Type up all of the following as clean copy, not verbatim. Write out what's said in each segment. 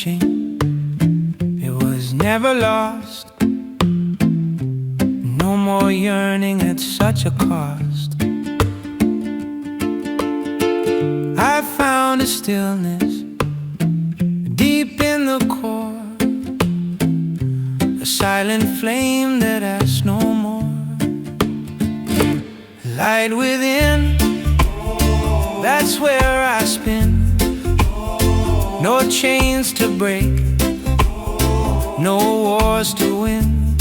searching, it was never lost. No more yearning at such a cost. I found a stillness deep in the core, a silent flame that asks no more. Light within, that's where I spin. No chains to break, no wars to win.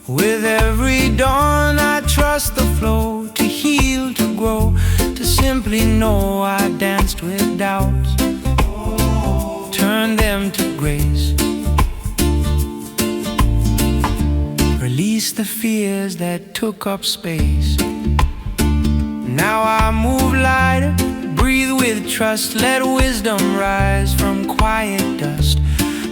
With every dawn I trust the flow, to heal, to grow, to simply know. I danced with doubts, turned them to grace. Release the fears that took up space. Now I move lighter, breathe with trust. Let wisdom rise from quiet dust.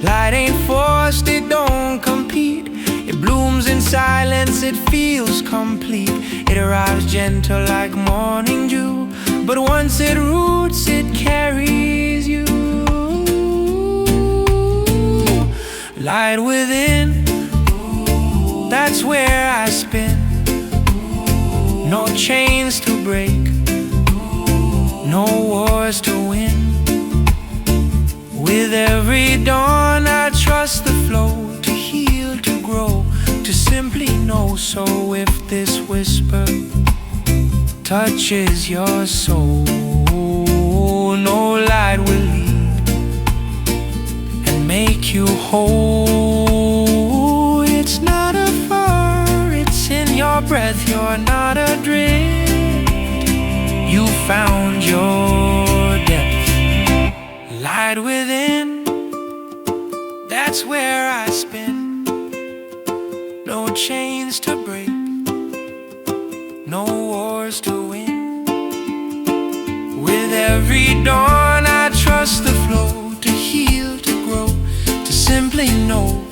Light ain't forced, it don't compete. It blooms in silence, it feels complete. It arrives gentle like morning dew, but once it roots, it carries you. Light within, that's where I spin. No chains to break, no wars to win. With every dawn I trust the flow, to heal, to grow, to simply know. So if this whisper touches your soul, no light will lead and make you whole. It's not a far, it's in your breath. You're not adrift, you found your depth. Light within, that's where I spin. No chains to break, no wars to win. With every dawn I trust the flow, to heal, to grow, to simply know.